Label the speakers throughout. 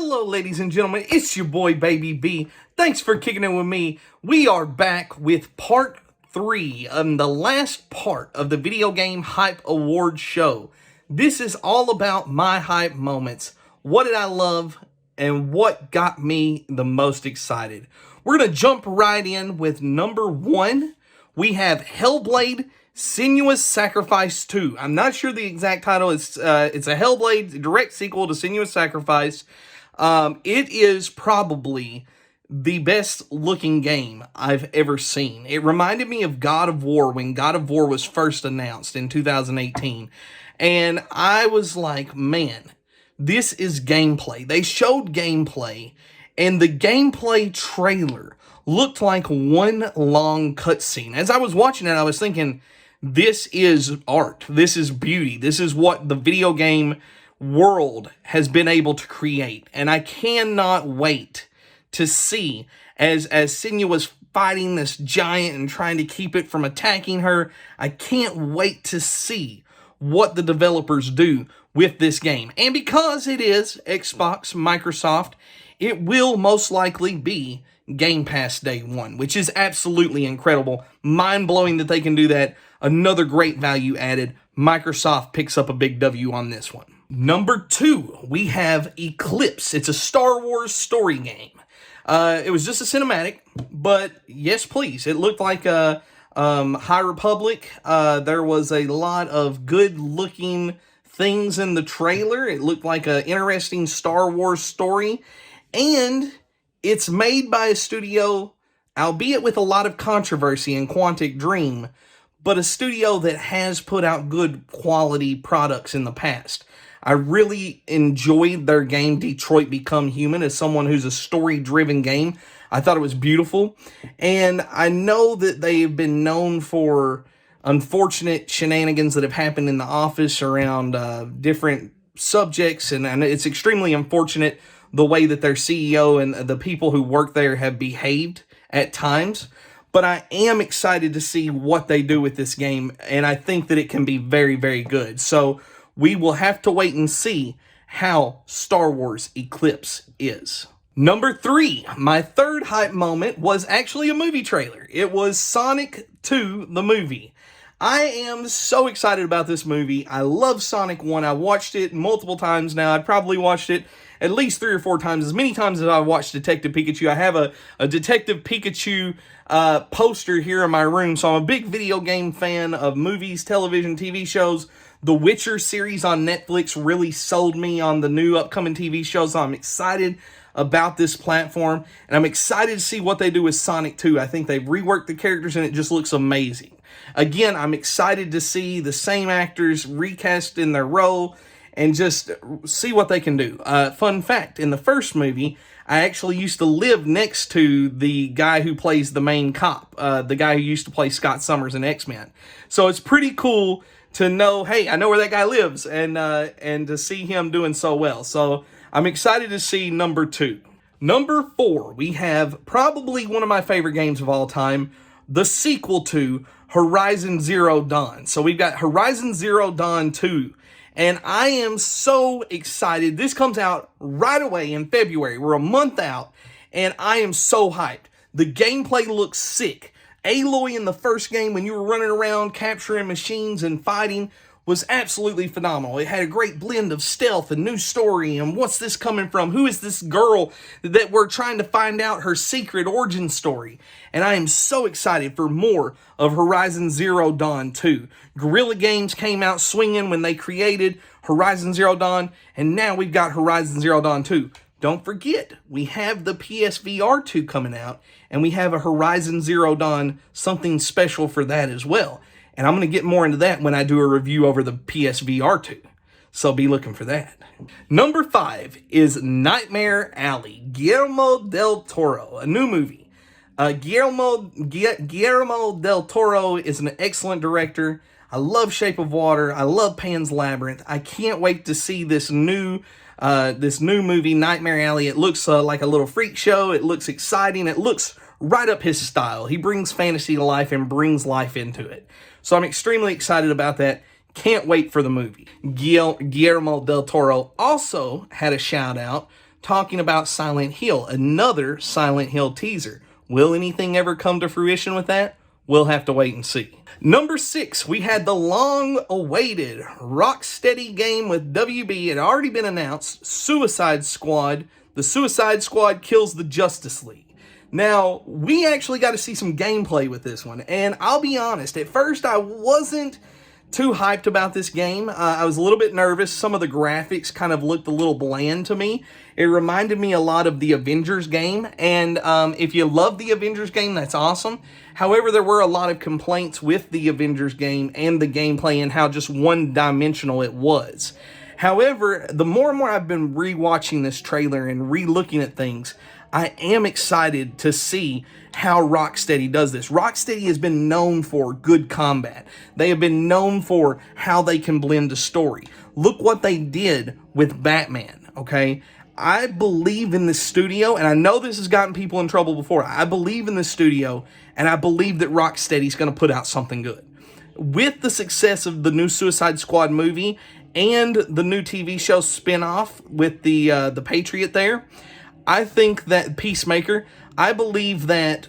Speaker 1: Hello, ladies and gentlemen, it's your boy, Baby B. Thanks for kicking it with me. We are back with part 3 and the last part of the Video Game Hype Award show. This is all about my hype moments. What did I love and what got me the most excited? We're going to jump right in with number 1. We have Hellblade: Senua's Sacrifice 2. I'm not sure the exact title. It's a Hellblade direct sequel to Senua's Sacrifice. It is probably the best looking game I've ever seen. It reminded me of God of War when God of War was first announced in 2018. And I was like, man, this is gameplay. They showed gameplay, and the gameplay trailer looked like one long cutscene. As I was watching it, I was thinking, this is art. This is beauty. This is what the video game world has been able to create. And I cannot wait to see as Senua's fighting this giant and trying to keep it from attacking her. I can't wait to see what the developers do with this game. And because it is Xbox, Microsoft, it will most likely be Game Pass day one, which is absolutely incredible. Mind-blowing that they can do that. Another great value added. Microsoft picks up a big W on this one. Number 2, we have Eclipse. It's a Star Wars story game. It was just a cinematic, but yes, please. It looked like a High Republic. There was a lot of good-looking things in the trailer. It looked like an interesting Star Wars story, and it's made by a studio, albeit with a lot of controversy in Quantic Dream, but a studio that has put out good quality products in the past. I really enjoyed their game, Detroit Become Human, as someone who's a story-driven game. I thought it was beautiful. And I know that they have been known for unfortunate shenanigans that have happened in the office around different subjects, and it's extremely unfortunate the way that their CEO and the people who work there have behaved at times. But I am excited to see what they do with this game, and I think that it can be very, very good. So we will have to wait and see how Star Wars Eclipse is. Number 3, my third hype moment was actually a movie trailer. It was Sonic 2, the movie. I am so excited about this movie. I love Sonic 1. I watched it multiple times now. I've probably watched it at least 3 or 4 times, as many times as I watched Detective Pikachu. I have a Detective Pikachu poster here in my room, so I'm a big video game fan of movies, television, TV shows. The Witcher series on Netflix really sold me on the new upcoming TV show, so I'm excited about this platform, and I'm excited to see what they do with Sonic 2. I think they've reworked the characters, and it just looks amazing. Again, I'm excited to see the same actors recast in their role and just see what they can do. Fun fact, in the first movie, I actually used to live next to the guy who plays the main cop, the guy who used to play Scott Summers in X-Men. So it's pretty cool to know, hey, I know where that guy lives, and to see him doing so well. So I'm excited to see number 2. Number 4, we have probably one of my favorite games of all time, the sequel to Horizon Zero Dawn. So we've got Horizon Zero Dawn 2. And I am so excited. This comes out right away in February. We're a month out, and I am so hyped. The gameplay looks sick. Aloy in the first game, when you were running around capturing machines and fighting, was absolutely phenomenal. It had a great blend of stealth and new story, and what's this coming from? Who is this girl that we're trying to find out her secret origin story? And I am so excited for more of Horizon Zero Dawn 2. Guerrilla Games came out swinging when they created Horizon Zero Dawn, and now we've got Horizon Zero Dawn 2. Don't forget, we have the PSVR 2 coming out, and we have a Horizon Zero Dawn, something special for that as well. And I'm going to get more into that when I do a review over the PSVR 2. So be looking for that. Number 5 is Nightmare Alley, Guillermo del Toro, a new movie. Guillermo del Toro is an excellent director. I love Shape of Water. I love Pan's Labyrinth. I can't wait to see this new movie, Nightmare Alley. It looks like a little freak show. It looks exciting. It looks right up his style. He brings fantasy to life and brings life into it. So I'm extremely excited about that. Can't wait for the movie. Guillermo del Toro also had a shout out talking about Silent Hill, another Silent Hill teaser. Will anything ever come to fruition with that? We'll have to wait and see. Number 6, we had the long-awaited Rocksteady game with WB. It had already been announced, Suicide Squad. The Suicide Squad kills the Justice League. Now, we actually got to see some gameplay with this one, and I'll be honest, at first I wasn't too hyped about this game. I was a little bit nervous. Some of the graphics kind of looked a little bland to me. It reminded me a lot of the Avengers game, and if you love the Avengers game, that's awesome. However, there were a lot of complaints with the Avengers game and the gameplay and how just one-dimensional it was. However, the more and more I've been rewatching this trailer and re-looking at things, I am excited to see how Rocksteady does this. Rocksteady has been known for good combat. They have been known for how they can blend a story. Look what they did with Batman, okay? I believe in this studio, and I know this has gotten people in trouble before. I believe in this studio, and I believe that Rocksteady's going to put out something good. With the success of the new Suicide Squad movie and the new TV show spinoff with the Patriot there, I think that Peacemaker, I believe that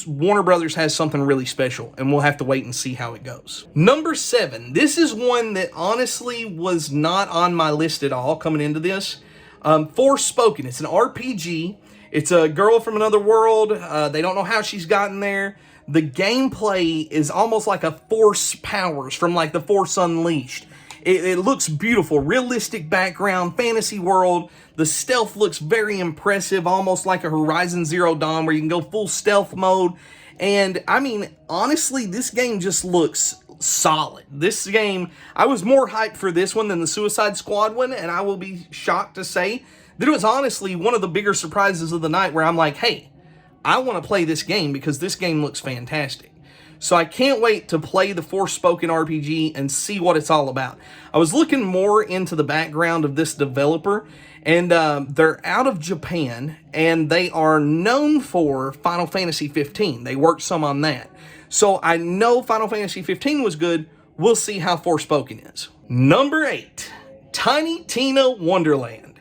Speaker 1: Warner Brothers has something really special, and we'll have to wait and see how it goes. Number 7, this is one that honestly was not on my list at all coming into this. Forspoken, it's an RPG. It's a girl from another world. They don't know how she's gotten there. The gameplay is almost like a Force powers from like the Force Unleashed. It looks beautiful, realistic background, fantasy world. The stealth looks very impressive, almost like a Horizon Zero Dawn where you can go full stealth mode. And I mean, honestly, this game just looks solid. This game, I was more hyped for this one than the Suicide Squad one, and I will be shocked to say that it was honestly one of the bigger surprises of the night where I'm like, hey, I want to play this game because this game looks fantastic. So I can't wait to play the Forspoken RPG and see what it's all about. I was looking more into the background of this developer, and they're out of Japan, and they are known for Final Fantasy 15. They worked some on that. So I know Final Fantasy 15 was good. We'll see how Forspoken is. Number 8, Tiny Tina Wonderland.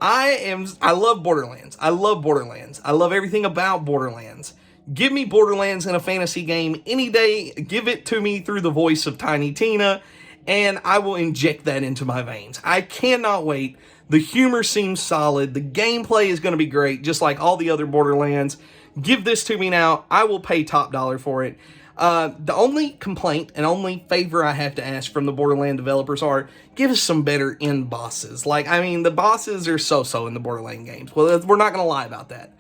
Speaker 1: I love Borderlands. I love Borderlands. I love everything about Borderlands. Give me Borderlands in a fantasy game any day. Give it to me through the voice of Tiny Tina, and I will inject that into my veins. I cannot wait. The humor seems solid. The gameplay is going to be great, just like all the other Borderlands. Give this to me now. I will pay top dollar for it. The only complaint and only favor I have to ask from the Borderland developers are, give us some better end bosses. Like, I mean, the bosses are so-so in the Borderland games. Well, we're not going to lie about that.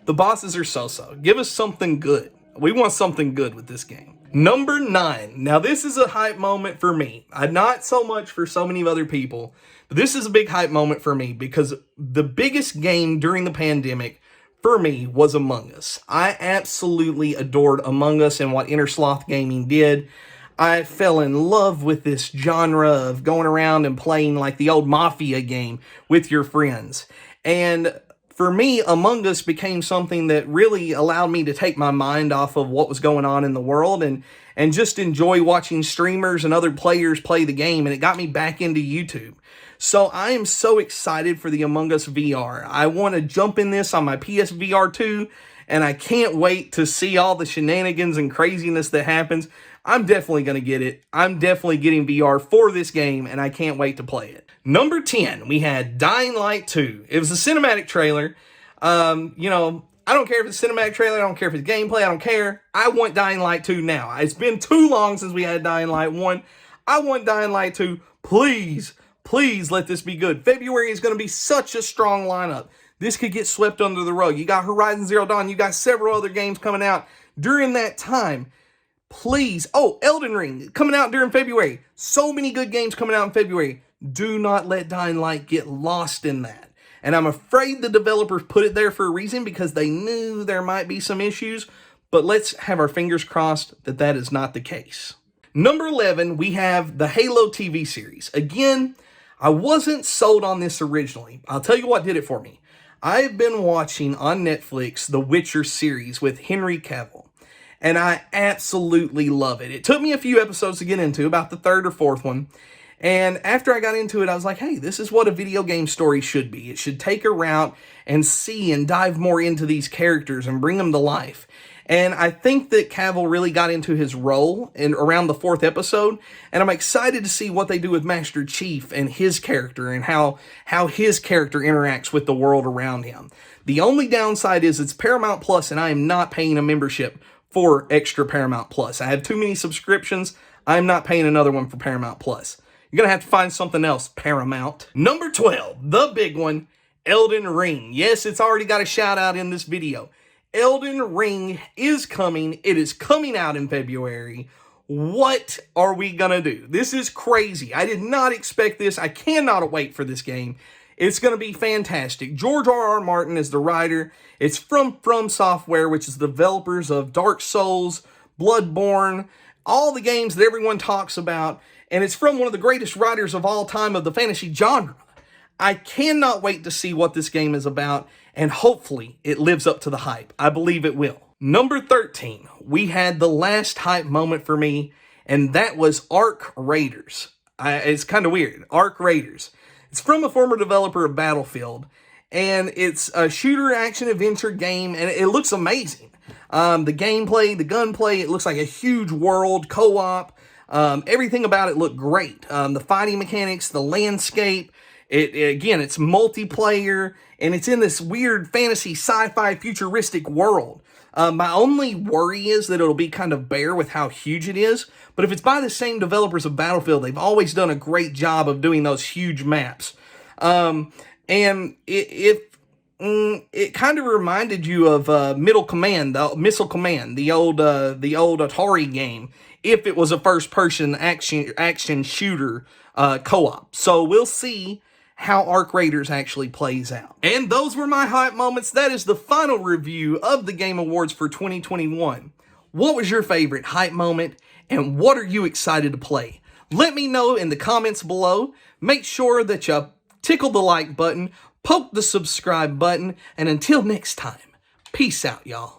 Speaker 1: The bosses are so-so. Give us something good. We want something good with this game. Number 9. Now, this is a hype moment for me. Not so much for so many other people, but this is a big hype moment for me because the biggest game during the pandemic for me was Among Us. I absolutely adored Among Us and what Innersloth Gaming did. I fell in love with this genre of going around and playing like the old Mafia game with your friends. And for me, Among Us became something that really allowed me to take my mind off of what was going on in the world and just enjoy watching streamers and other players play the game, and it got me back into YouTube. So I am so excited for the Among Us VR. I want to jump in this on my PSVR 2, and I can't wait to see all the shenanigans and craziness that happens. I'm definitely going to get it. I'm definitely getting VR for this game, and I can't wait to play it. Number 10, we had Dying Light 2. It was a cinematic trailer. You know, I don't care if it's a cinematic trailer. I don't care if it's gameplay. I don't care. I want Dying Light 2 now. It's been too long since we had Dying Light 1. I want Dying Light 2. Please, please let this be good. February is going to be such a strong lineup. This could get swept under the rug. You got Horizon Zero Dawn. You got several other games coming out during that time. Please. Oh, Elden Ring coming out during February. So many good games coming out in February. Do not let Dying Light get lost in that. And I'm afraid the developers put it there for a reason because they knew there might be some issues. But let's have our fingers crossed that that is not the case. Number 11, we have the Halo TV series. Again, I wasn't sold on this originally. I'll tell you what did it for me. I've been watching on Netflix the Witcher series with Henry Cavill. And I absolutely love it. It took me a few episodes to get into, about the third or fourth one. And after I got into it, I was like, hey, this is what a video game story should be. It should take a route and see and dive more into these characters and bring them to life. And I think that Cavill really got into his role in around the 4th episode, and I'm excited to see what they do with Master Chief and his character and how his character interacts with the world around him. The only downside is it's Paramount Plus, and I am not paying a membership for extra Paramount Plus. I have too many subscriptions. I'm not paying another one for Paramount Plus. You're going to have to find something else, Paramount. Number 12, the big one, Elden Ring. Yes, it's already got a shout out in this video. Elden Ring is coming. It is coming out in February. What are we going to do? This is crazy. I did not expect this. I cannot wait for this game. It's going to be fantastic. George R.R. Martin is the writer. It's from Software, which is the developers of Dark Souls, Bloodborne, all the games that everyone talks about. And it's from one of the greatest writers of all time of the fantasy genre. I cannot wait to see what this game is about, and hopefully it lives up to the hype. I believe it will. Number 13, we had the last hype moment for me, and that was Arc Raiders. It's kind of weird. Arc Raiders. It's from a former developer of Battlefield, and it's a shooter action-adventure game, and it looks amazing. The gameplay, the gunplay, it looks like a huge world, co-op. Everything about it looked great. The fighting mechanics, the landscape, again, it's multiplayer, and it's in this weird fantasy sci-fi futuristic world. My only worry is that it'll be kind of bare with how huge it is, but if it's by the same developers of Battlefield, they've always done a great job of doing those huge maps. And it kind of reminded you of Missile Command, the old Atari game, if it was a first-person action shooter co-op. So we'll see how Arc Raiders actually plays out. And those were my hype moments. That is the final review of the Game Awards for 2021. What was your favorite hype moment, and what are you excited to play? Let me know in the comments below. Make sure that you tickle the like button, poke the subscribe button, and until next time, peace out, y'all.